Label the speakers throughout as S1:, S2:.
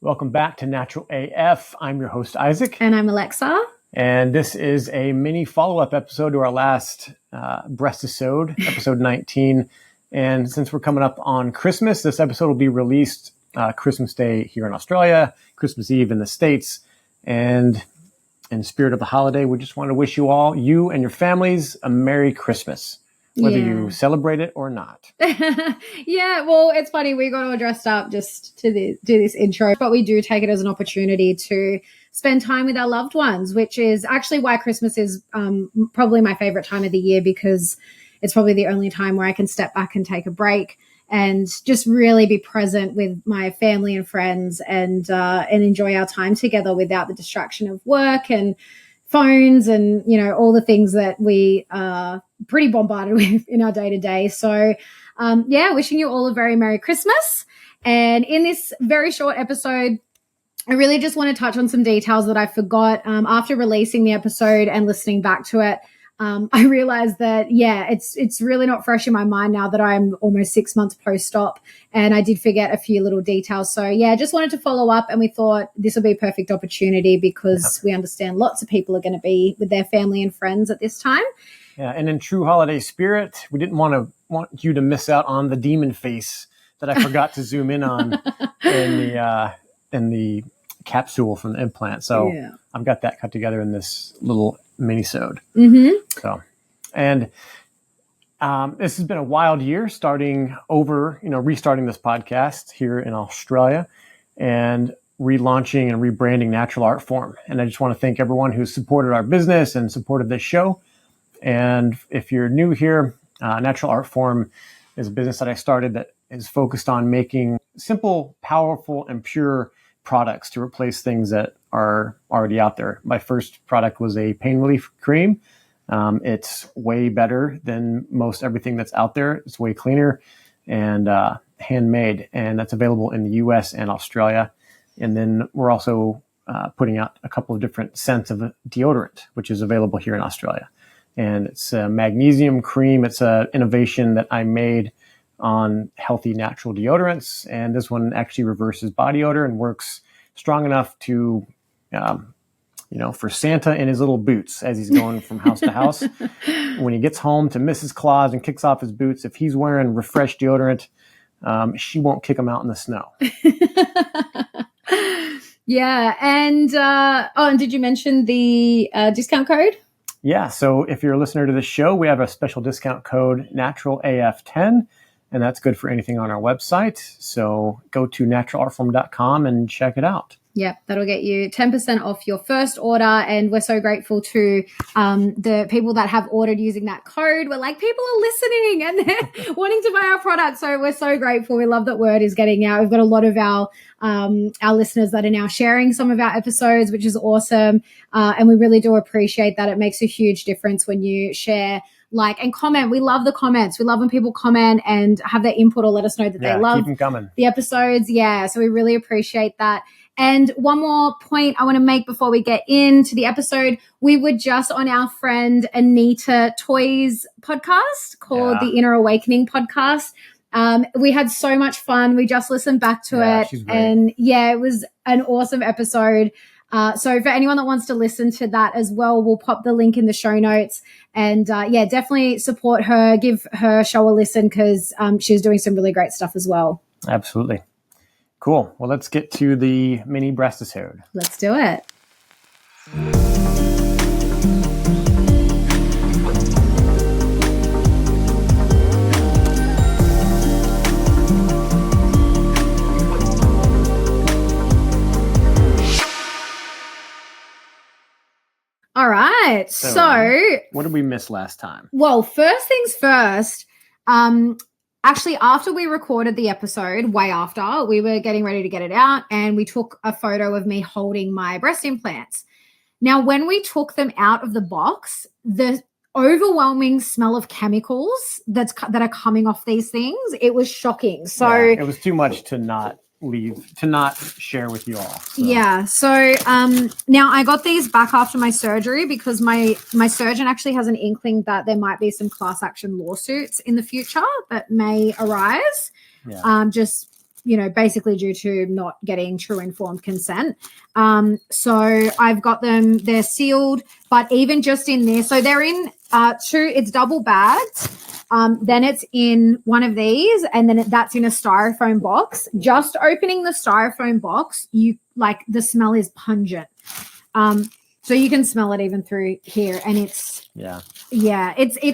S1: Welcome back to Natural AF. I'm your host, Isaac.
S2: And I'm Alexa.
S1: And this is a mini follow-up episode to our last Breastisode, episode 19. And since we're coming up on Christmas, this episode will be released Christmas Day here in Australia, Christmas Eve in the States. And in the spirit of the holiday, we just want to wish you all, you and your families, a Merry Christmas, whether you celebrate it or not.
S2: Yeah, well, it's funny. We got all dressed up just to do this intro, but we do take it as an opportunity to spend time with our loved ones, which is actually why Christmas is probably my favorite time of the year, because it's probably the only time where I can step back and take a break and just really be present with my family and friends and enjoy our time together without the distraction of work and phones and, you know, all the things that we are pretty bombarded with in our day-to-day. So, wishing you all a very Merry Christmas. And in this very short episode, I really just want to touch on some details that I forgot after releasing the episode and listening back to it. I realized that, it's really not fresh in my mind now that I'm almost 6 months post-op, and I did forget a few little details. So, just wanted to follow up, and we thought this will be a perfect opportunity because we understand lots of people are going to be with their family and friends at this time.
S1: Yeah, and in true holiday spirit, we didn't want you to miss out on the demon face that I forgot to zoom in on in the capsule from the implant. So I've got that cut together in this little mini-sode.
S2: Mm-hmm.
S1: So, and this has been a wild year restarting this podcast here in Australia and relaunching and rebranding Natural Art Form. And I just want to thank everyone who's supported our business and supported this show. And if you're new here, Natural Art Form is a business that I started that is focused on making simple, powerful, and pure products to replace things that are already out there. My first product was a pain relief cream. It's way better than most everything that's out there. It's way cleaner and handmade, and that's available in the US and Australia. And then we're also putting out a couple of different scents of deodorant, which is available here in Australia. And it's a magnesium cream. It's an innovation that I made on healthy natural deodorants. And this one actually reverses body odor and works strong enough to, for Santa in his little boots as he's going from house to house. When he gets home to Mrs. Claus and kicks off his boots, if he's wearing refreshed deodorant, she won't kick him out in the snow.
S2: Yeah. And did you mention the discount code?
S1: Yeah. So if you're a listener to this show, we have a special discount code, NaturalAF10. And that's good for anything on our website. So go to naturalartform.com and check it out.
S2: Yep, that'll get you 10% off your first order. And we're so grateful to the people that have ordered using that code. We're like, people are listening and they're wanting to buy our product. So we're so grateful. We love that word is getting out. We've got a lot of our listeners that are now sharing some of our episodes, which is awesome. And we really do appreciate that. It makes a huge difference when you share, like, and comment. We love the comments. We love when people comment and have their input or let us know that they love
S1: keep them coming.
S2: The episodes. Yeah. So we really appreciate that. And one more point I want to make before we get into the episode. We were just on our friend Anita Toi's podcast called the Inner Awakening Podcast. We had so much fun. We just listened back to it.
S1: She's great.
S2: And it was an awesome episode. So for anyone that wants to listen to that as well, we'll pop the link in the show notes. And definitely support her, give her show a listen because she's doing some really great stuff as well.
S1: Absolutely. Cool. Well, let's get to the mini Breastisode.
S2: Let's do it. All right. So
S1: what did we miss last time?
S2: Well, first things first, actually, after we recorded the episode, way after, we were getting ready to get it out, and we took a photo of me holding my breast implants. Now, when we took them out of the box, the overwhelming smell of chemicals that are coming off these things, it was shocking. So
S1: it was too much to not share with you all. So.
S2: Yeah. So now I got these back after my surgery because my surgeon actually has an inkling that there might be some class action lawsuits in the future that may arise.
S1: Yeah.
S2: Just basically due to not getting true informed consent. So I've got them, they're sealed, but even just in there, so they're in it's double bagged. Then it's in one of these, and then that's in a styrofoam box. Just opening the styrofoam box, the smell is pungent. So you can smell it even through here, and it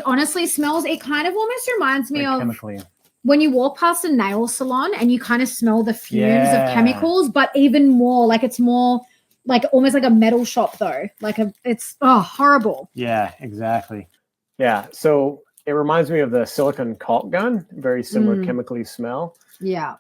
S2: honestly smells. It kind of almost reminds me of
S1: chemically.
S2: When you walk past a nail salon and you kind of smell the fumes of chemicals, but even more it's more like almost like a metal shop though. It's horrible.
S1: Yeah, exactly. Yeah. So it reminds me of the silicone caulk gun, very similar chemically smell.
S2: Yeah.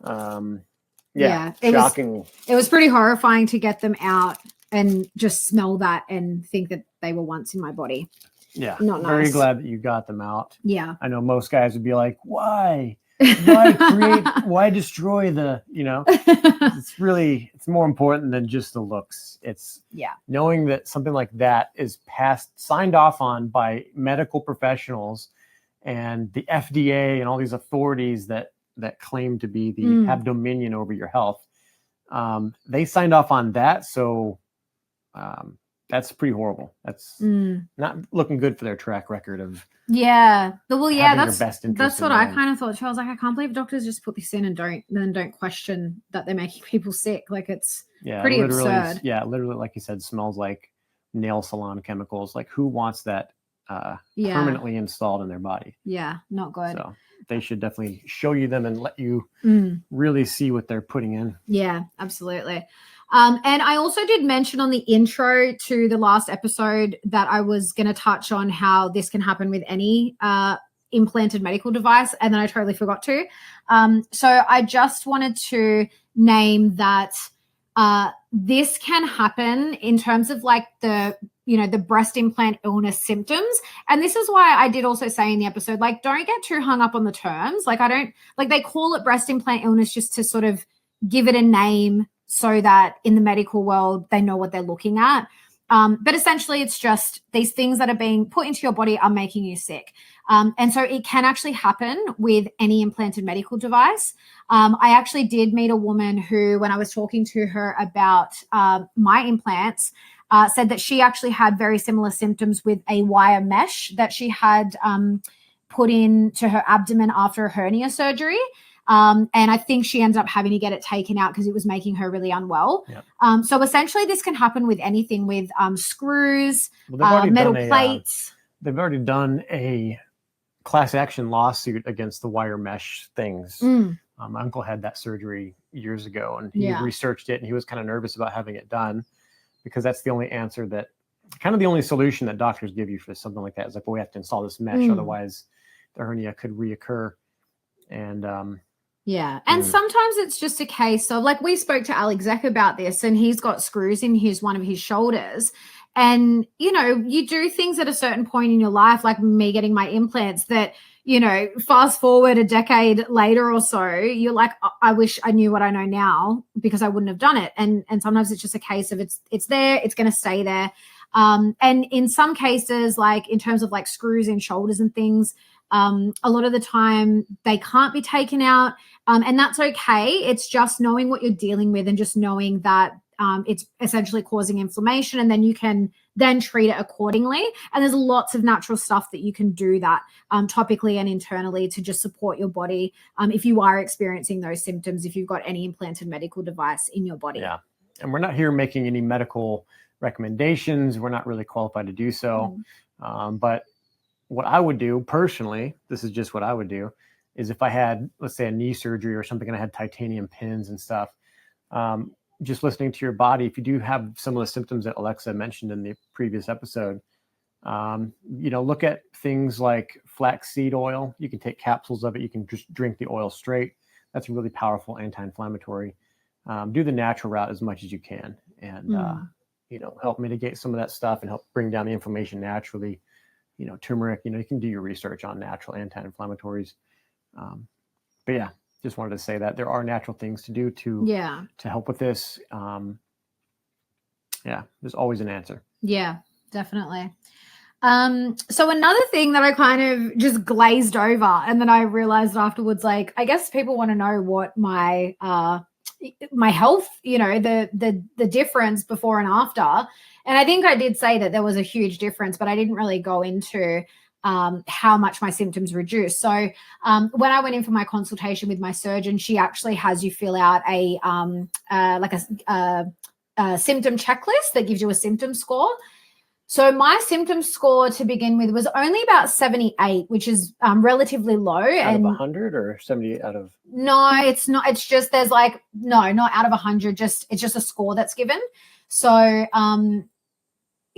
S1: Shocking.
S2: It was pretty horrifying to get them out and just smell that and think that they were once in my body.
S1: Yeah.
S2: Not nice.
S1: Very glad that you got them out.
S2: Yeah.
S1: I know most guys would be like, why destroy the, it's more important than just the looks. It's knowing that something like that is signed off on by medical professionals and the FDA and all these authorities that claim to be have dominion over your health. They signed off on that. So, that's pretty horrible. That's not looking good for their track record of
S2: that's what I
S1: mind.
S2: kind of thought. I was like, I can't believe doctors just put this in and don't question that they're making people sick. Like it's pretty absurd.
S1: Literally, like you said, smells like nail salon chemicals. Like who wants that permanently installed in their body?
S2: Yeah, not good.
S1: So they should definitely show you them and let you really see what they're putting in.
S2: Yeah, absolutely. And I also did mention on the intro to the last episode that I was going to touch on how this can happen with any implanted medical device, and then I totally forgot to. So I just wanted to name that this can happen in terms of like the breast implant illness symptoms. And this is why I did also say in the episode, like, don't get too hung up on the terms. Like they call it breast implant illness just to sort of give it a name so that in the medical world, they know what they're looking at. But essentially it's just these things that are being put into your body are making you sick. And so it can actually happen with any implanted medical device. I actually did meet a woman who, when I was talking to her about my implants, said that she actually had very similar symptoms with a wire mesh that she had put into her abdomen after a hernia surgery. And I think she ended up having to get it taken out because it was making her really unwell. Yep. So essentially this can happen with anything, with screws, metal plates.
S1: They've already done a class action lawsuit against the wire mesh things. My uncle had that surgery years ago, and he researched it, and he was kind of nervous about having it done because that's the only answer kind of the only solution that doctors give you for something like that is like, well, we have to install this mesh, otherwise the hernia could reoccur. And
S2: and sometimes it's just a case of, like, we spoke to Alex Zek about this, and he's got screws in one of his shoulders. And, you do things at a certain point in your life, like me getting my implants, that, fast forward a decade later or so, you're like, I wish I knew what I know now because I wouldn't have done it. And sometimes it's just a case of it's there, it's going to stay there. And in some cases, like in terms of like screws in shoulders and things, a lot of the time they can't be taken out. And that's okay. It's just knowing what you're dealing with and just knowing that it's essentially causing inflammation, and then you can then treat it accordingly. And there's lots of natural stuff that you can do that topically and internally to just support your body if you are experiencing those symptoms, if you've got any implanted medical device in your body.
S1: Yeah. And we're not here making any medical recommendations. We're not really qualified to do so. But what I would do personally, this is just what I would do, is if I had, let's say, a knee surgery or something, and I had titanium pins and stuff, just listening to your body, if you do have some of the symptoms that Alexa mentioned in the previous episode, look at things like flaxseed oil. You can take capsules of it. You can just drink the oil straight. That's a really powerful anti-inflammatory. Do the natural route as much as you can, and help mitigate some of that stuff and help bring down the inflammation naturally. Turmeric, you can do your research on natural anti-inflammatories. But yeah, just wanted to say that there are natural things to do to help with this. There's always an answer.
S2: Yeah, definitely. So another thing that I kind of just glazed over, and then I realized afterwards, like, I guess people want to know what my health, the difference before and after. And I think I did say that there was a huge difference, but I didn't really go into how much my symptoms reduced. So when I went in for my consultation with my surgeon, she actually has you fill out a symptom checklist that gives you a symptom score. So my symptom score to begin with was only about 78, which is relatively low.
S1: Out of 100 or 70 out of?
S2: No, it's not. It's just there's like, no, not out of 100. It's just a score that's given. So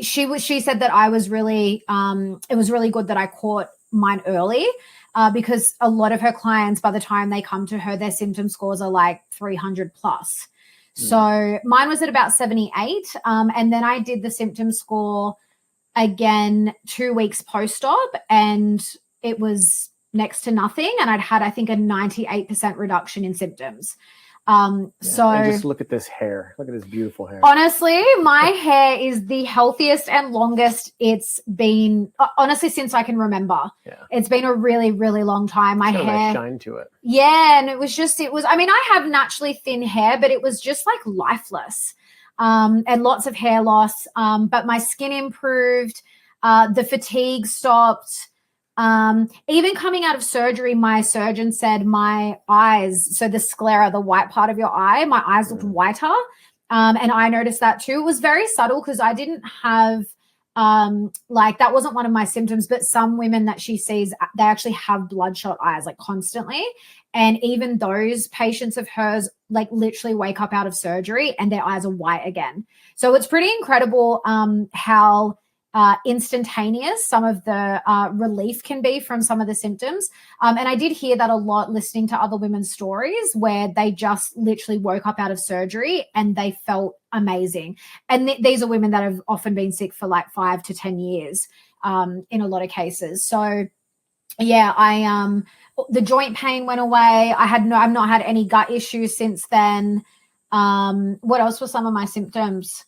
S2: she said that I was really, it was really good that I caught mine early because a lot of her clients, by the time they come to her, their symptom scores are like 300 plus. So mine was at about 78. And then I did the symptom score again 2 weeks post-op, and it was next to nothing. And I'd had, I think, a 98% reduction in symptoms. So
S1: and just look at this hair. Look at this beautiful hair.
S2: Honestly, my hair is the healthiest and longest it's been, honestly, since I can remember.
S1: Yeah.
S2: It's been a really, really long time. My hair,
S1: nice shine to it.
S2: Yeah, and it was, I mean, I have naturally thin hair, but it was just like lifeless, and lots of hair loss. But my skin improved, the fatigue stopped. Even coming out of surgery, my surgeon said my eyes, so the sclera, the white part of your eye, my eyes looked whiter. And I noticed that too. It was very subtle because I didn't have, that wasn't one of my symptoms, but some women that she sees, they actually have bloodshot eyes like constantly. And even those patients of hers, like literally wake up out of surgery and their eyes are white again. So it's pretty incredible, how instantaneous some of the relief can be from some of the symptoms. And I did hear that a lot listening to other women's stories where they just literally woke up out of surgery and they felt amazing. And these are women that have often been sick for like 5 to 10 years in a lot of cases. So yeah, the joint pain went away. I've not had any gut issues since then. What else were some of my symptoms?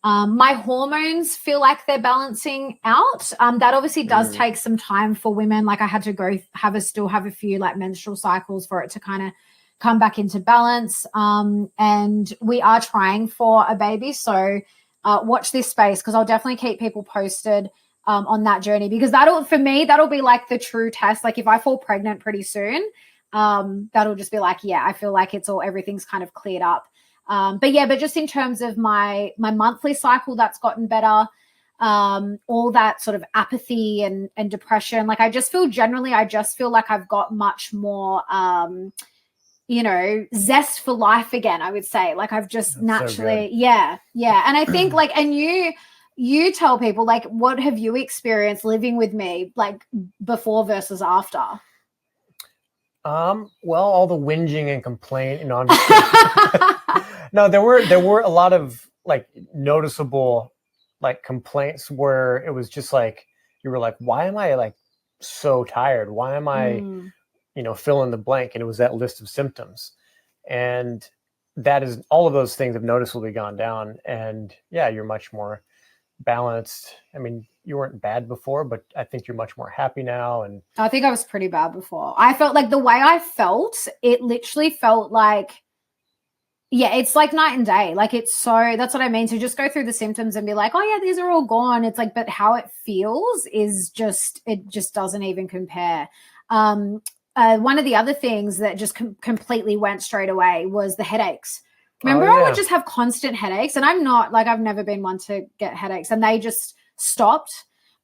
S2: My hormones feel like they're balancing out. That obviously does take some time for women. Like I had to still have a few like menstrual cycles for it to kind of come back into balance. And we are trying for a baby. So watch this space because I'll definitely keep people posted on that journey, because that'll be like the true test. Like if I fall pregnant pretty soon, that'll just be like, yeah, I feel like everything's kind of cleared up. But just in terms of my monthly cycle, that's gotten better. All that sort of apathy and depression. Like I just feel like I've got much more, zest for life again, I would say. Like I've just that's naturally, so yeah. And I think like, and you tell people like, what have you experienced living with me, like before versus after?
S1: Well, all the whinging and complaint, I'm just no, there were a lot of like noticeable like complaints where it was just like, you were like, why am I like so tired? Why am I, fill in the blank? And it was that list of symptoms. And that is, all of those things have noticeably gone down. And yeah, you're much more balanced. I mean, you weren't bad before, but I think you're much more happy now. And
S2: I think I was pretty bad before. I felt like the way I felt, it literally felt like, yeah, it's like night and day. Like that's what I mean. So just go through the symptoms and be like, oh yeah, these are all gone. It's like, but how it feels is it just doesn't even compare. One of the other things that just completely went straight away was the headaches. Remember, I would just have constant headaches, and I've never been one to get headaches, and they just stopped.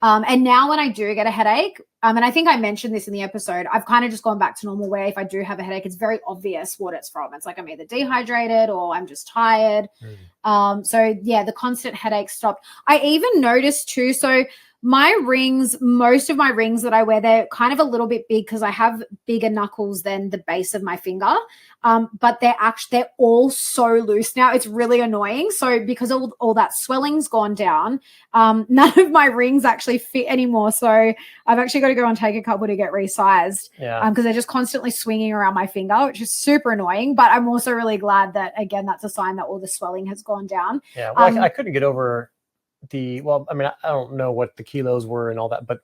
S2: And now when I do get a headache, and I think I mentioned this in the episode, I've kind of just gone back to normal where if I do have a headache, it's very obvious what it's from. It's like I'm either dehydrated or I'm just tired. So yeah, the constant headache stopped. I even noticed too, so most of my rings that I wear, they're kind of a little bit big because I have bigger knuckles than the base of my finger. But they're all so loose now. It's really annoying. So because all that swelling's gone down, none of my rings actually fit anymore. So I've actually got to go and take a couple to get resized.
S1: Yeah.
S2: Because they're just constantly swinging around my finger, which is super annoying. But I'm also really glad that, again, that's a sign that all the swelling has gone down.
S1: Yeah. Well, I couldn't get over well, I mean, I don't know what the kilos were and all that, but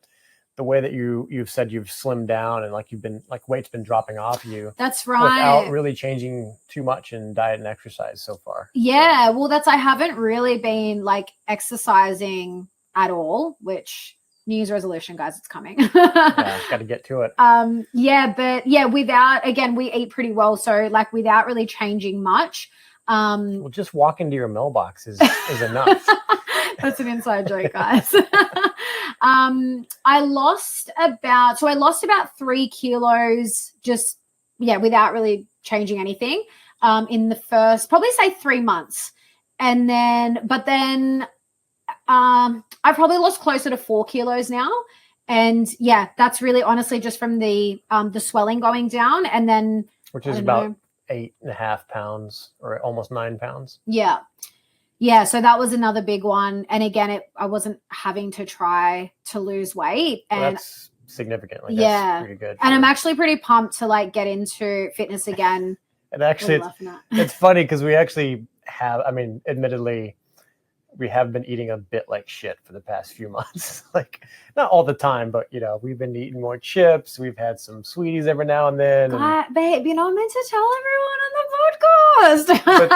S1: the way that you've said you've slimmed down and like you've been like weight's been dropping off you.
S2: That's right.
S1: Without really changing too much in diet and exercise so far.
S2: Yeah. Well, I haven't really been like exercising at all, which New Year's resolution, guys, it's coming.
S1: Yeah, got to get to it.
S2: Again, we eat pretty well. So like without really changing much.
S1: Well, just walking to your mailbox is enough.
S2: That's an inside joke, guys. I lost about 3 kilos just, without really changing anything in the first, probably say 3 months. And then I probably lost closer to 4 kilos now. And that's really honestly just from the swelling going down. And then,
S1: which is about 8.5 pounds or almost 9 pounds.
S2: Yeah, so that was another big one. And again, I wasn't having to try to lose weight. And
S1: that's significant. Like, that's pretty good.
S2: And I'm actually pretty pumped to like get into fitness again.
S1: And actually, it's funny because we actually have, I mean, admittedly, we have been eating a bit like shit for the past few months. Like, not all the time, but, we've been eating more chips. We've had some sweeties every now and then.
S2: Babe, you're not meant to tell everyone on the podcast.
S1: But,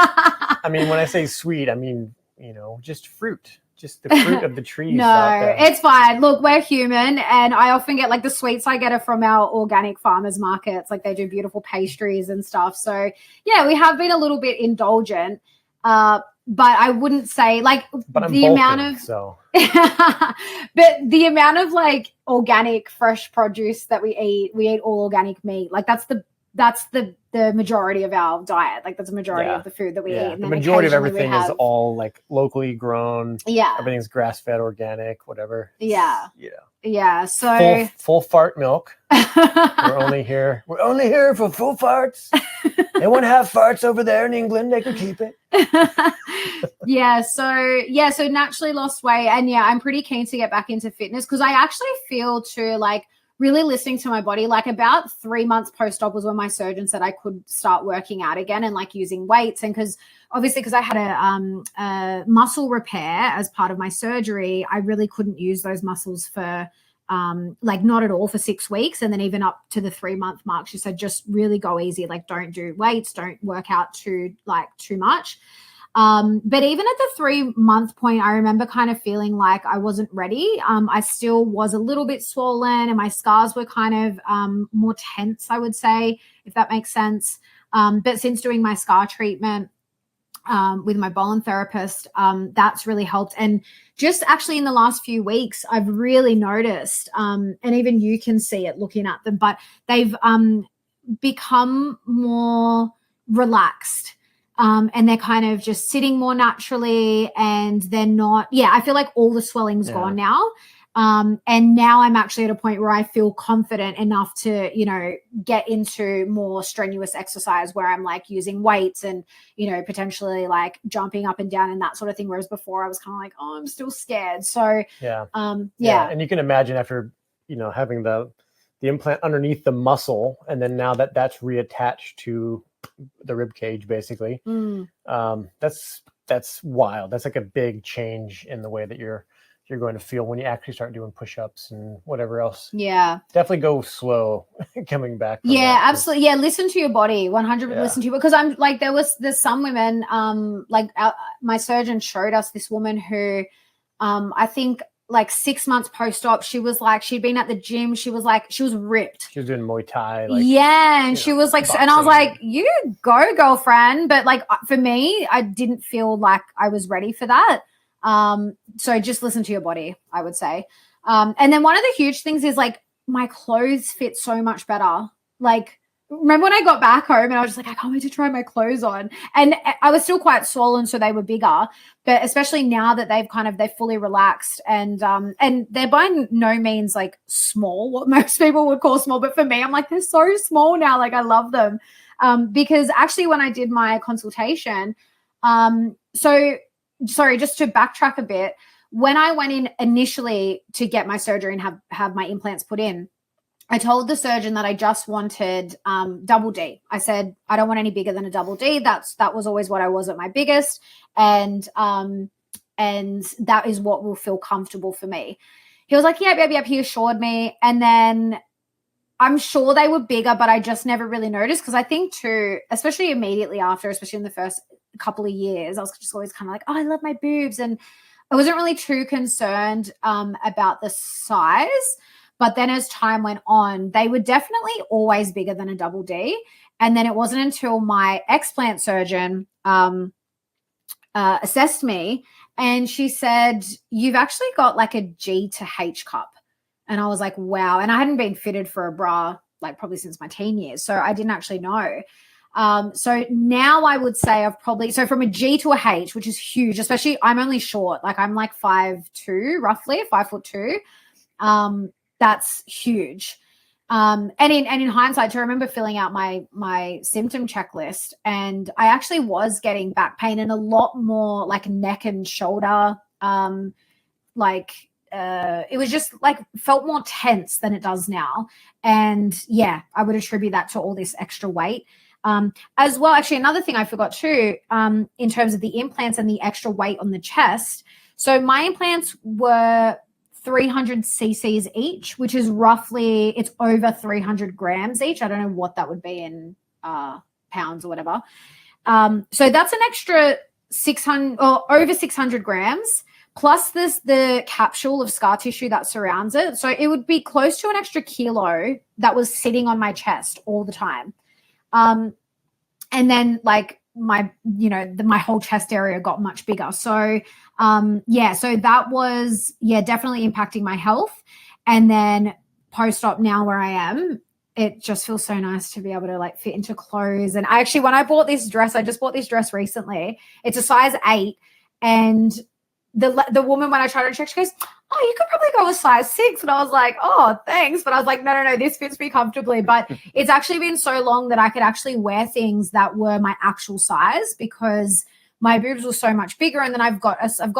S1: I mean, when I say sweet, I mean, just fruit. Just the fruit of the trees.
S2: No, it's fine. Look, we're human, and I often get like the sweets I get are from our organic farmers markets. Like they do beautiful pastries and stuff. So, we have been a little bit indulgent. But I wouldn't say like
S1: but the amount of
S2: but the amount of like organic fresh produce that we eat all organic meat. Like that's the majority of our diet. Like that's the majority of the food that we eat. And
S1: the majority of everything is all like locally grown.
S2: Yeah.
S1: Everything's grass fed, organic, whatever.
S2: Yeah. Yeah. So
S1: full fart milk. We're only here for full farts. They want to have farts over there in England. They could keep it.
S2: So naturally lost weight, and I'm pretty keen to get back into fitness because I actually feel too like really listening to my body. Like about 3 months post-op was when my surgeon said I could start working out again and like using weights. And because I had a muscle repair as part of my surgery, I really couldn't use those muscles for like not at all for 6 weeks. And then even up to the 3 month mark, she said, just really go easy. Like don't do weights, don't work out too much. But even at the 3 month point, I remember kind of feeling like I wasn't ready. I still was a little bit swollen and my scars were kind of more tense, I would say, if that makes sense. But since doing my scar treatment with my bone therapist, that's really helped. And just actually in the last few weeks, I've really noticed, and even you can see it looking at them, but they've become more relaxed. And they're kind of just sitting more naturally and they're not, I feel like all the swelling's gone now. And now I'm actually at a point where I feel confident enough to, get into more strenuous exercise where I'm like using weights and, potentially like jumping up and down and that sort of thing. Whereas before I was kind of like, oh, I'm still scared. So,
S1: And you can imagine after, having the implant underneath the muscle and then now that's reattached to the rib cage basically. That's wild. That's like a big change in the way that you're going to feel when you actually start doing push-ups and whatever else. Definitely go slow coming back.
S2: Absolutely. Listen to your body. 100%. Listen to you, because I'm like there's some women my surgeon showed us this woman who I think like 6 months post-op, she was like, she'd been at the gym. She was ripped.
S1: She was doing Muay Thai.
S2: And she was like, boxing. And I was like, you go, girlfriend. But like for me, I didn't feel like I was ready for that. So just listen to your body, I would say. And then one of the huge things is like my clothes fit so much better. Like, remember when I got back home and I was just like, I can't wait to try my clothes on. And I was still quite swollen, so they were bigger. But especially now that they've fully relaxed and they're by no means like small, what most people would call small. But for me, I'm like, they're so small now. Like I love them. Because actually when I did my consultation, sorry, just to backtrack a bit, when I went in initially to get my surgery and have my implants put in, I told the surgeon that I just wanted double D. I said, I don't want any bigger than a double D. That was always what I was at my biggest. And and that is what will feel comfortable for me. He was like, yep. He assured me. And then I'm sure they were bigger, but I just never really noticed, because I think too, especially immediately after, especially in the first couple of years, I was just always kind of like, oh, I love my boobs. And I wasn't really too concerned about the size. But then as time went on, they were definitely always bigger than a double D. And then it wasn't until my explant surgeon assessed me, and she said, you've actually got like a G to H cup. And I was like, wow. And I hadn't been fitted for a bra like probably since my teen years. So I didn't actually know. So now I would say I've probably, so from a G to a H, which is huge, especially I'm only short, like I'm like 5'2", roughly 5'2". That's huge. And in hindsight, I remember filling out my symptom checklist, and I actually was getting back pain and a lot more like neck and shoulder, it was just like felt more tense than it does now. And yeah, I would attribute that to all this extra weight. As well, actually, another thing I forgot too, in terms of the implants and the extra weight on the chest. So my implants were 300 cc's each, which is roughly, it's over 300 grams each. I don't know what that would be in pounds or whatever. So that's an extra 600 or over 600 grams. Plus the capsule of scar tissue that surrounds it. So it would be close to an extra kilo that was sitting on my chest all the time. And then like my whole chest area got much bigger. So, so that was, definitely impacting my health. And then post-op now where I am, it just feels so nice to be able to like fit into clothes. And I just bought this dress recently. It's a size 8, and the woman, when I tried to check, she goes, oh, you could probably go a size 6. And I was like, oh, thanks. But I was like, no, this fits me comfortably. But it's actually been so long that I could actually wear things that were my actual size, because my boobs were so much bigger. And then I've got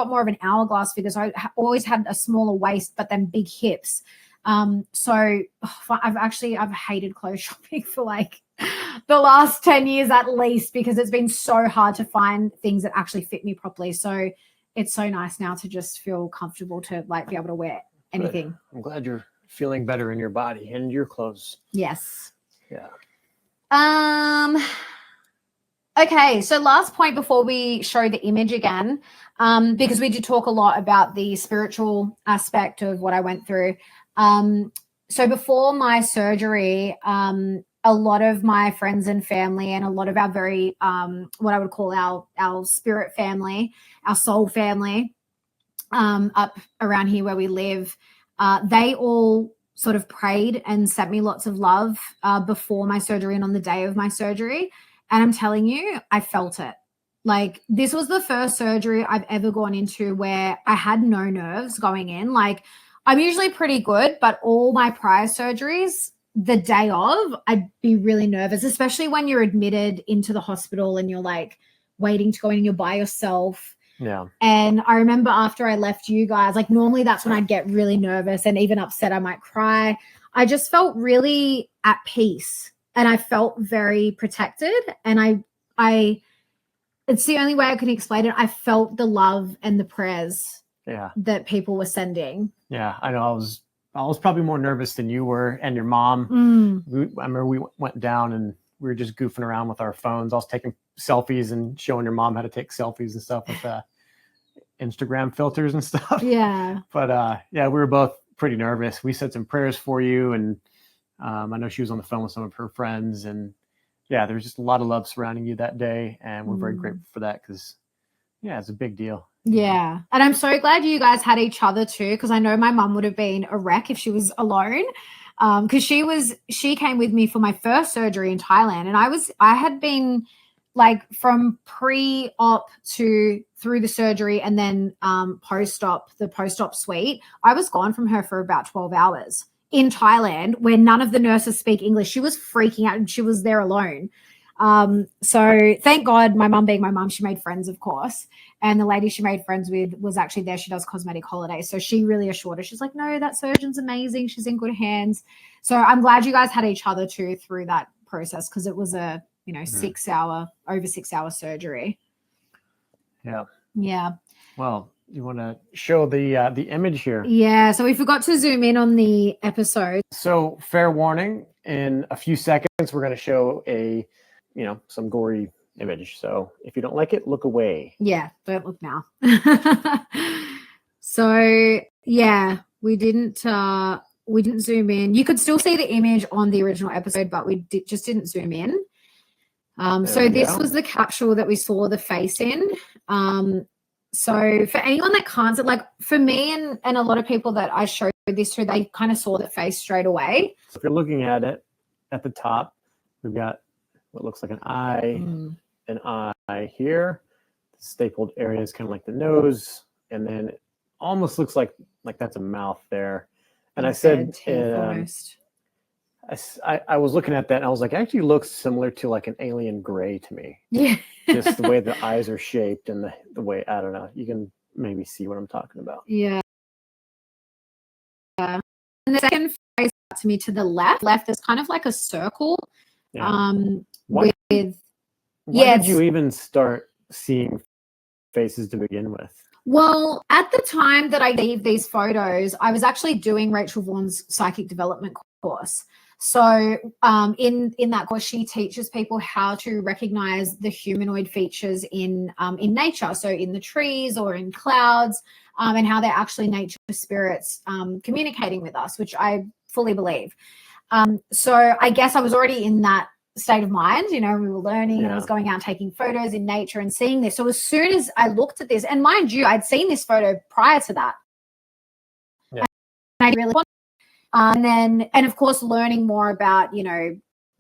S2: more of an hourglass figure. So I always had a smaller waist, but then big hips. So I've hated clothes shopping for like the last 10 years at least, because it's been so hard to find things that actually fit me properly. So it's so nice now to just feel comfortable to like be able to wear anything.
S1: Good. I'm glad you're feeling better in your body and your clothes.
S2: Yes.
S1: Yeah.
S2: Okay. So last point before we show the image again, because we did talk a lot about the spiritual aspect of what I went through. So before my surgery, a lot of my friends and family and a lot of our very, what I would call our spirit family, our soul family, up around here where we live, they all sort of prayed and sent me lots of love before my surgery and on the day of my surgery. And I'm telling you, I felt it. Like, this was the first surgery I've ever gone into where I had no nerves going in. Like, I'm usually pretty good, but all my prior surgeries, the day of, I'd be really nervous, especially when you're admitted into the hospital and you're like waiting to go in and you're by yourself.
S1: Yeah.
S2: And I remember after I left you guys, like normally that's when I'd get really nervous and even upset. I might cry. I just felt really at peace and I felt very protected. And I it's the only way I can explain it. I felt the love and the prayers that people were sending.
S1: Yeah, I know. I was probably more nervous than you were and your mom. I remember we went down and we were just goofing around with our phones. I was taking selfies and showing your mom how to take selfies and stuff with Instagram filters and stuff.
S2: Yeah.
S1: But we were both pretty nervous. We said some prayers for you, and I know she was on the phone with some of her friends, and there was just a lot of love surrounding you that day, and we're very grateful for that because it's a big deal.
S2: Yeah. And I'm so glad you guys had each other too, because I know my mum would have been a wreck if she was alone. Because she came with me for my first surgery in Thailand, and I had been like from pre-op to through the surgery and then post-op, the post-op suite, I was gone from her for about 12 hours in Thailand where none of the nurses speak English. She was freaking out and she was there alone. So thank God, my mum being my mum, she made friends, of course. And the lady she made friends with was actually there. She does cosmetic holidays. So she really assured her. She's like, no, that surgeon's amazing. She's in good hands. So I'm glad you guys had each other too through that process, because it was a, 6 hour, over 6 hour surgery.
S1: Yeah.
S2: Yeah.
S1: Well, you want to show the image here?
S2: Yeah, so we forgot to zoom in on the episode.
S1: So fair warning, in a few seconds, we're going to show some gory image. So if you don't like it, look away.
S2: Yeah, don't look now. So yeah, we didn't zoom in. You could still see the image on the original episode, but we just didn't zoom in. So this was the capsule that we saw the face in. So for anyone that can't, like for me and a lot of people that I showed this to, they kind of saw the face straight away.
S1: So if you're looking at it at the top, we've got what looks like an eye, an eye here. The stapled area is kind of like the nose, and then it almost looks like that's a mouth there. And I said, I was looking at that and I was like, it actually looks similar to like an alien gray to me.
S2: Yeah.
S1: Just the way the eyes are shaped and the way, I don't know, you can maybe see what I'm talking about.
S2: Yeah. And the second face to me to the left is kind of like a circle.
S1: Yeah. Why did you even start seeing faces to begin with?
S2: Well, at the time that I gave these photos, I was actually doing Rachel Vaughan's psychic development course. So in that course, she teaches people how to recognize the humanoid features in nature, so in the trees or in clouds, and how they're actually nature spirits communicating with us, which I fully believe. So I guess I was already in that state of mind, we were learning and I was going out taking photos in nature and seeing this. So as soon as I looked at this, and mind you, I'd seen this photo prior to that. Yeah. And I really wanted, and of course, learning more about,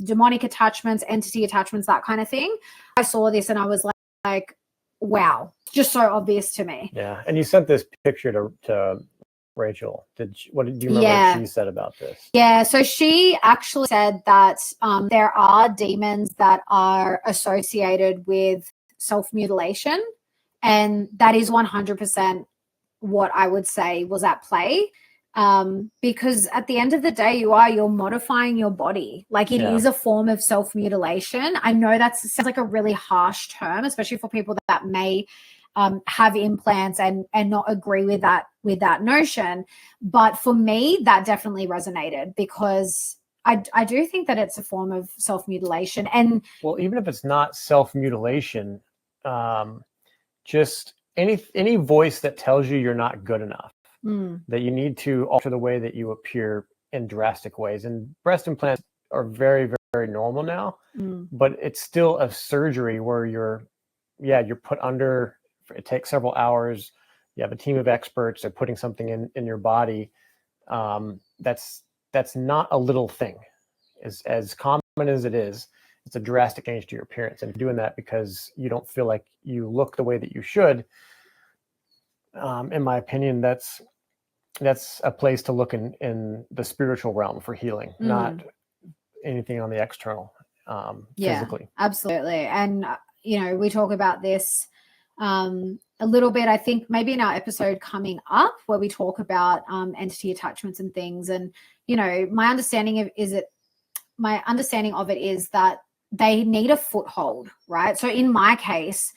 S2: demonic attachments, entity attachments, that kind of thing. I saw this and I was like, wow, just so obvious to me.
S1: Yeah. And you sent this picture to Rachel. Do you remember what she said about this?
S2: Yeah, so she actually said that there are demons that are associated with self-mutilation, and that is 100% what I would say was at play, because at the end of the day, you're modifying your body. Like it is a form of self-mutilation. I know that sounds like a really harsh term, especially for people that may have implants and not agree with that notion. But for me, that definitely resonated because I do think that it's a form of self-mutilation. And
S1: well, even if it's not self-mutilation, just any voice that tells you you're not good enough, that you need to alter the way that you appear in drastic ways. And breast implants are very, very normal now, but it's still a surgery where you're put under. It takes several hours. You have a team of experts. They're putting something in your body. That's not a little thing. As common as it is, it's a drastic change to your appearance. And doing that because you don't feel like you look the way that you should, in my opinion, that's a place to look in the spiritual realm for healing, not anything on the external, physically.
S2: Absolutely. And, we talk about this a little bit, I think maybe in our episode coming up where we talk about entity attachments and things. And, my understanding of it is that they need a foothold, right? So in my case,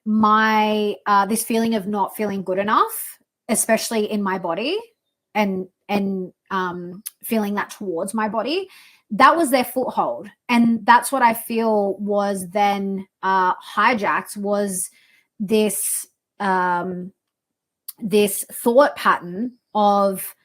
S2: my this feeling of not feeling good enough, especially in my body and feeling that towards my body, that was their foothold. And that's what I feel was then hijacked, was this this thought pattern of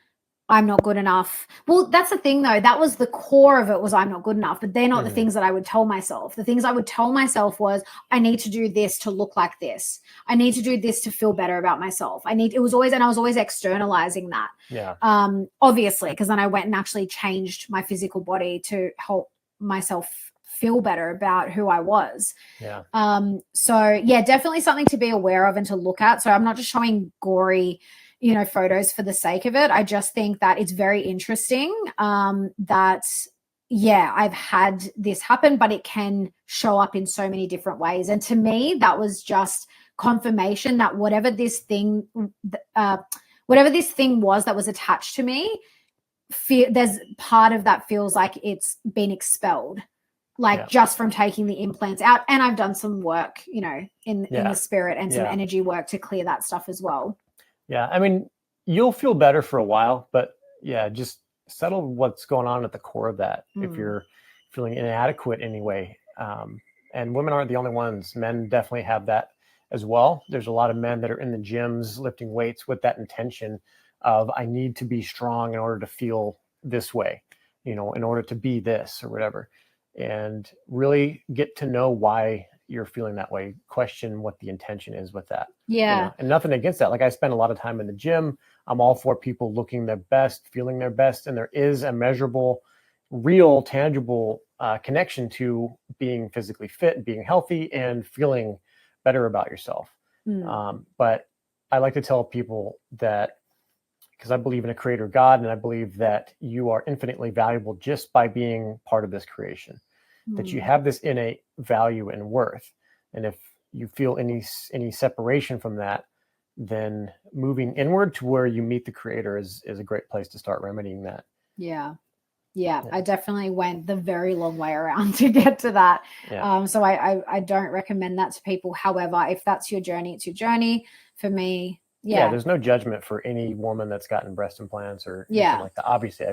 S2: I'm not good enough. Well, that's the thing though. That was the core of it, was I'm not good enough, but they're not the things that I would tell myself. The things I would tell myself was I need to do this to look like this. I need to do this to feel better about myself. I was always externalizing that.
S1: Yeah.
S2: Obviously, because then I went and actually changed my physical body to help myself feel better about who I was.
S1: Yeah.
S2: So yeah, definitely something to be aware of and to look at. So I'm not just showing gory, photos for the sake of it. I just think that it's very interesting that, I've had this happen, but it can show up in so many different ways. And to me, that was just confirmation that whatever this thing was that was attached to me, there's part of that feels like it's been expelled. like just from taking the implants out. And I've done some work, you know, in the spirit and some energy work to clear that stuff as well.
S1: Yeah. I mean, you'll feel better for a while, but just settle what's going on at the core of that. If you're feeling inadequate anyway, and women aren't the only ones. Men definitely have that as well. There's a lot of men that are in the gyms lifting weights with that intention of, I need to be strong in order to feel this way, you know, in order to be this or whatever. And really get to know why you're feeling that way. Question what the intention is with that.
S2: Yeah.
S1: You know? And nothing against that. Like, I spend a lot of time in the gym. I'm all for people looking their best, feeling their best. And there is a measurable, real, tangible connection to being physically fit, being healthy, and feeling better about yourself. But I like to tell people that, because I believe in a creator God, and I believe that you are infinitely valuable just by being part of this creation, that you have this innate value and worth. And if you feel any separation from that, then moving inward to where you meet the creator is a great place to start remedying that.
S2: Yeah, I definitely went the very long way around to get to that. So I don't recommend that to people. However, if that's your journey, it's your journey. For me,
S1: there's no judgment for any woman that's gotten breast implants or anything like that. Obviously,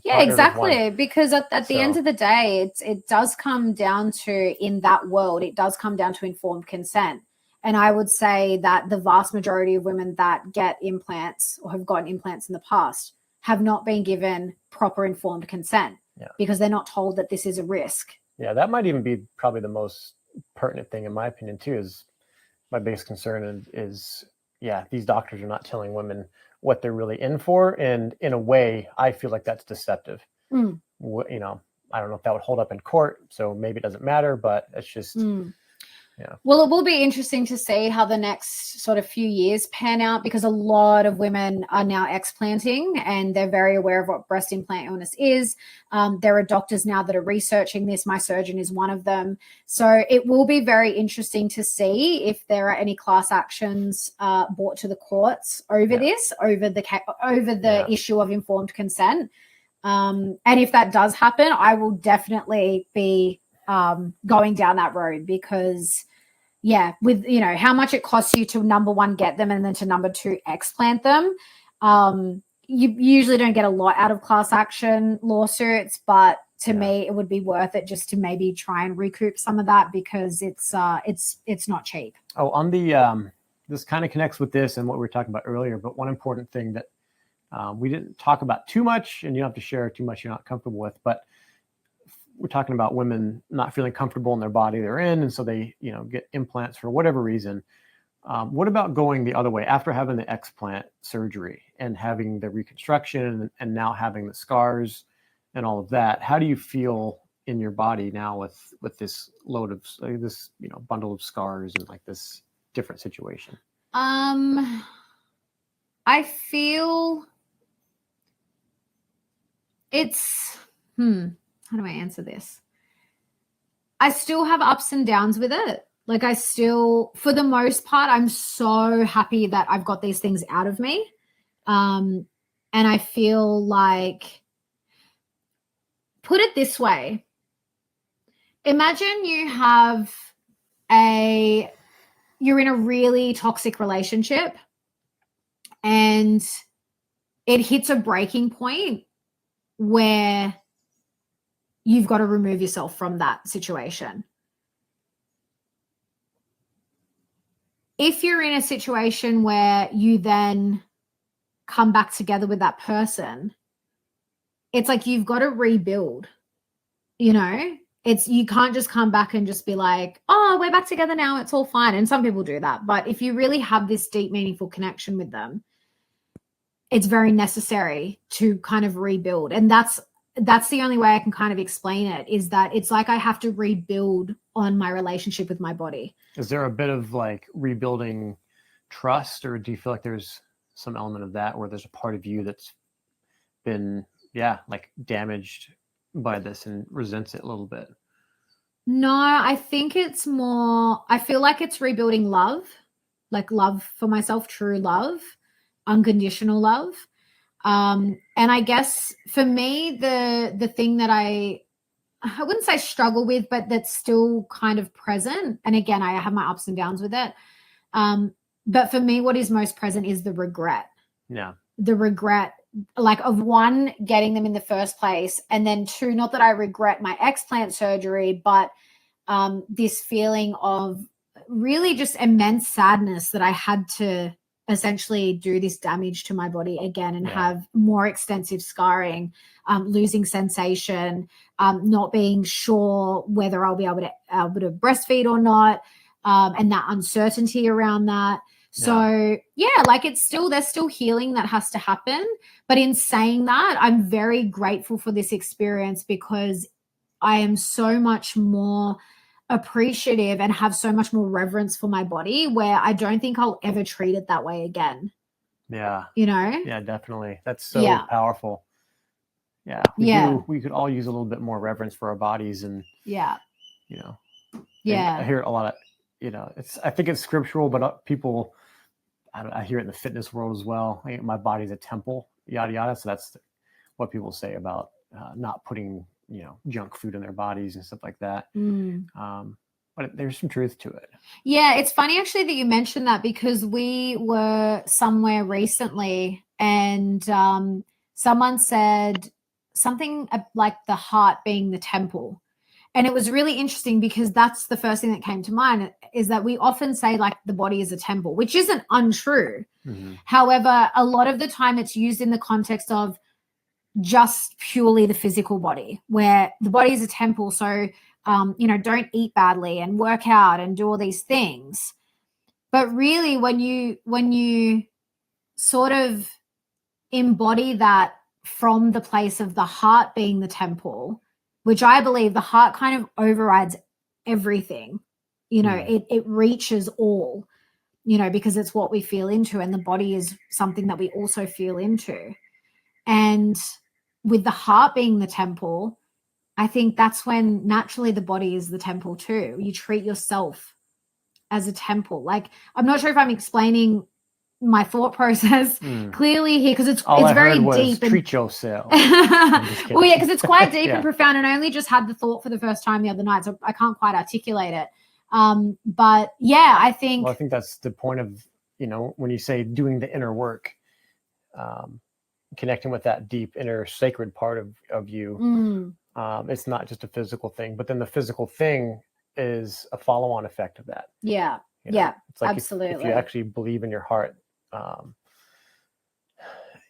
S2: exactly. Because at the end of the day, it does come down to, in that world, it does come down to informed consent. And I would say that the vast majority of women that get implants or have gotten implants in the past have not been given proper informed consent because they're not told that this is a risk.
S1: Yeah, that might even be probably the most pertinent thing, in my opinion, too, is my biggest concern is these doctors are not telling women what they're really in for. And in a way, I feel like that's deceptive. You know, I don't know if that would hold up in court, so maybe it doesn't matter, but it's just...
S2: Well, it will be interesting to see how the next sort of few years pan out, because a lot of women are now explanting and they're very aware of what breast implant illness is. There are doctors now that are researching this. My surgeon is one of them. So it will be very interesting to see if there are any class actions brought to the courts over this, over the issue of informed consent. And if that does happen, I will definitely be going down that road, because with, you know, how much it costs you to, number one, get them, and then to, number two, explant them. You usually don't get a lot out of class action lawsuits, but to me, it would be worth it just to maybe try and recoup some of that, because it's not cheap.
S1: Oh, on the this kind of connects with this and what we were talking about earlier, but one important thing that we didn't talk about too much, and you don't have to share too much you're not comfortable with, but we're talking about women not feeling comfortable in their body they're in, and so they, you know, get implants for whatever reason. What about going the other way after having the explant surgery and having the reconstruction and now having the scars and all of that? How do you feel in your body now with this load of this, you know, bundle of scars and like this different situation?
S2: I feel it's how do I answer this? I still have ups and downs with it. Like, I still, for the most part, I'm so happy that I've got these things out of me. And I feel like, put it this way, imagine you're in a really toxic relationship and it hits a breaking point where you've got to remove yourself from that situation. If you're in a situation where you then come back together with that person, it's like you've got to rebuild, you know? You can't just come back and just be like, oh, we're back together now, it's all fine. And some people do that. But if you really have this deep, meaningful connection with them, it's very necessary to kind of rebuild. And that's the only way I can kind of explain it, is that it's like I have to rebuild on my relationship with my body.
S1: Is there a bit of like rebuilding trust, or do you feel like there's some element of that where there's a part of you that's been, like damaged by this and resents it a little bit?
S2: No, I think it's more, I feel like it's rebuilding love, like love for myself, true love, unconditional love. And I guess for me, the thing that I I wouldn't say struggle with, but that's still kind of present. And again, I have my ups and downs with it. But for me, what is most present is the regret.
S1: Yeah.
S2: The regret, like, of one, getting them in the first place, and then two, not that I regret my explant surgery, but this feeling of really just immense sadness that I had to essentially do this damage to my body again and have more extensive scarring, losing sensation, not being sure whether I'll be able to breastfeed or not, and that uncertainty around that. So like there's still healing that has to happen. But in saying that, I'm very grateful for this experience because I am so much more appreciative and have so much more reverence for my body, where I don't think I'll ever treat it that way again.
S1: Yeah. Yeah, definitely. That's so powerful. Yeah. We could all use a little bit more reverence for our bodies, and I hear it a lot of, I think it's scriptural, but people, I hear it in the fitness world as well. My body's a temple, yada, yada. So that's what people say about not putting, junk food in their bodies and stuff like that. But there's some truth to it.
S2: Yeah, it's funny actually that you mentioned that, because we were somewhere recently and someone said something like the heart being the temple. And it was really interesting because that's the first thing that came to mind, is that we often say like the body is a temple, which isn't untrue. However, a lot of the time it's used in the context of just purely the physical body, where the body is a temple. So, don't eat badly and work out and do all these things. But really, when you sort of embody that from the place of the heart being the temple, which I believe the heart kind of overrides everything, it reaches all, because it's what we feel into, and the body is something that we also feel into. And with the heart being the temple, I think that's when naturally the body is the temple too. You treat yourself as a temple. Like, I'm not sure if I'm explaining my thought process clearly here, because it's very deep.
S1: Treat yourself.
S2: Well, yeah, because it's quite deep and profound, and I only just had the thought for the first time the other night, so I can't quite articulate it. But yeah, I think
S1: that's the point of, when you say doing the inner work, connecting with that deep inner sacred part of you. It's not just a physical thing, but then the physical thing is a follow-on effect of that.
S2: Yeah. It's like absolutely.
S1: If you actually believe in your heart,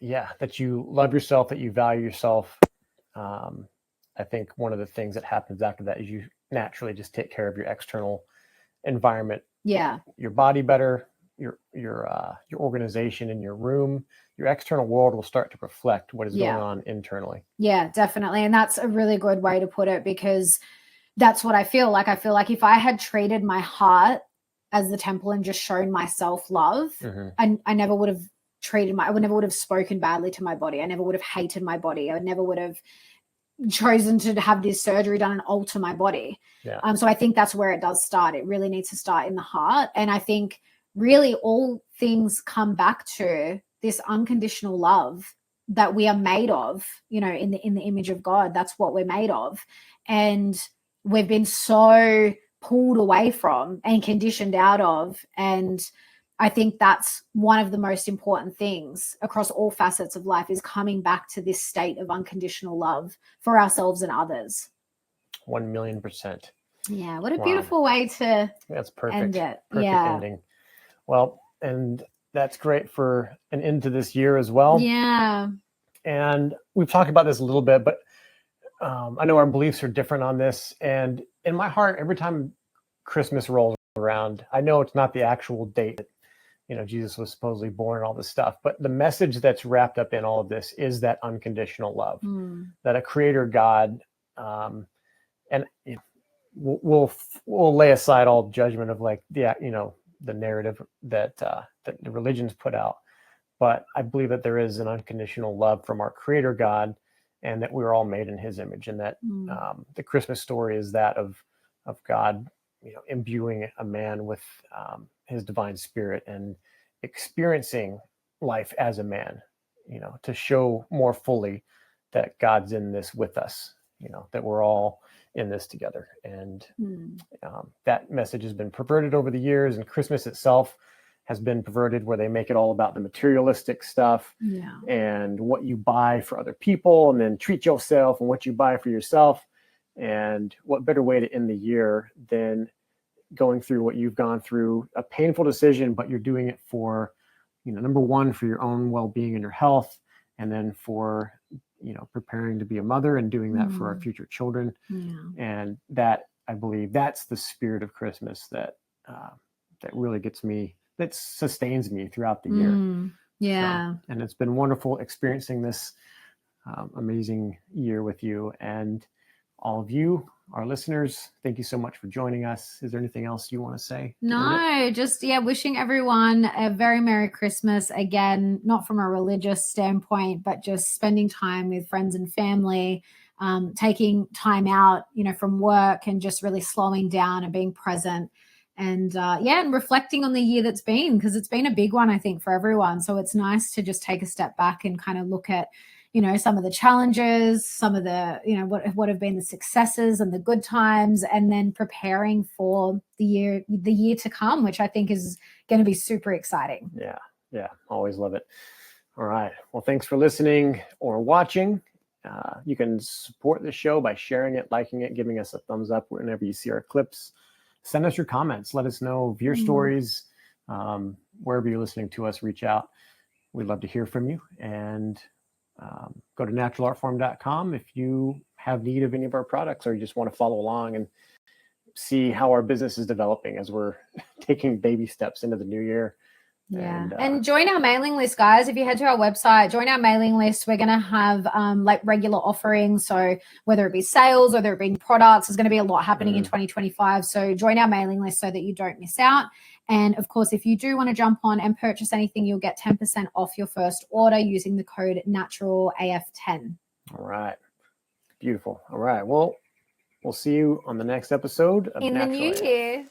S1: that you love yourself, that you value yourself. I think one of the things that happens after that is you naturally just take care of your external environment.
S2: Yeah.
S1: Your body better, your organization in your room, your external world will start to reflect what is going on internally.
S2: Yeah, definitely. And that's a really good way to put it, because that's what I feel like. I feel like if I had treated my heart as the temple and just shown myself love, I never would have I never would have spoken badly to my body. I never would have hated my body. I never would have chosen to have this surgery done and alter my body.
S1: Yeah.
S2: So I think that's where it does start. It really needs to start in the heart. And I think really all things come back to this unconditional love that we are made of, in the image of God. That's what we're made of. And we've been so pulled away from and conditioned out of. And I think that's one of the most important things across all facets of life, is coming back to this state of unconditional love for ourselves and others.
S1: 1,000,000%.
S2: Yeah. What a beautiful way to
S1: That's perfect.
S2: End it.
S1: Perfect ending. Well, and that's great for an end to this year as well.
S2: Yeah.
S1: And we've talked about this a little bit, but I know our beliefs are different on this. And in my heart, every time Christmas rolls around, I know it's not the actual date that, Jesus was supposedly born and all this stuff, but the message that's wrapped up in all of this is that unconditional love, that a creator God, and we'll lay aside all judgment of like the narrative that the religions put out, but I believe that there is an unconditional love from our creator God, and that we're all made in his image, and that the Christmas story is that of God, imbuing a man with his divine spirit and experiencing life as a man, to show more fully that God's in this with us, that we're all in this together. And that message has been perverted over the years, and Christmas itself has been perverted, where they make it all about the materialistic stuff and what you buy for other people, and then treat yourself and what you buy for yourself. And what better way to end the year than going through what you've gone through, a painful decision, but you're doing it for, number one, for your own well-being and your health, and then for, preparing to be a mother and doing that for our future children. And that, I believe, that's the spirit of Christmas that really gets me, that sustains me throughout the year. So, and it's been wonderful experiencing this amazing year with you, and all of you, our listeners. Thank you so much for joining us. Is there anything else you want to say?
S2: No, just wishing everyone a very Merry Christmas. Again, not from a religious standpoint, but just spending time with friends and family, taking time out, from work, and just really slowing down and being present. And and reflecting on the year that's been, because it's been a big one, I think, for everyone. So it's nice to just take a step back and kind of look at, some of the challenges, some of the, what have been the successes and the good times, and then preparing for the year to come, which I think is going to be super exciting.
S1: Yeah. Always love it. All right. Well, thanks for listening or watching. You can support the show by sharing it, liking it, giving us a thumbs up whenever you see our clips. Send us your comments. Let us know of your stories. Wherever you're listening to us, reach out. We'd love to hear from you. And go to naturalartform.com if you have need of any of our products, or you just want to follow along and see how our business is developing as we're taking baby steps into the new year.
S2: And join our mailing list, guys. If you head to our website, join our mailing list. We're going to have regular offerings. So whether it be sales, whether it be products, there's going to be a lot happening in 2025. So join our mailing list so that you don't miss out. And of course, if you do want to jump on and purchase anything, you'll get 10% off your first order using the code NaturalAF10.
S1: All right. Beautiful. All right. Well, we'll see you on the next episode of
S2: in the new year.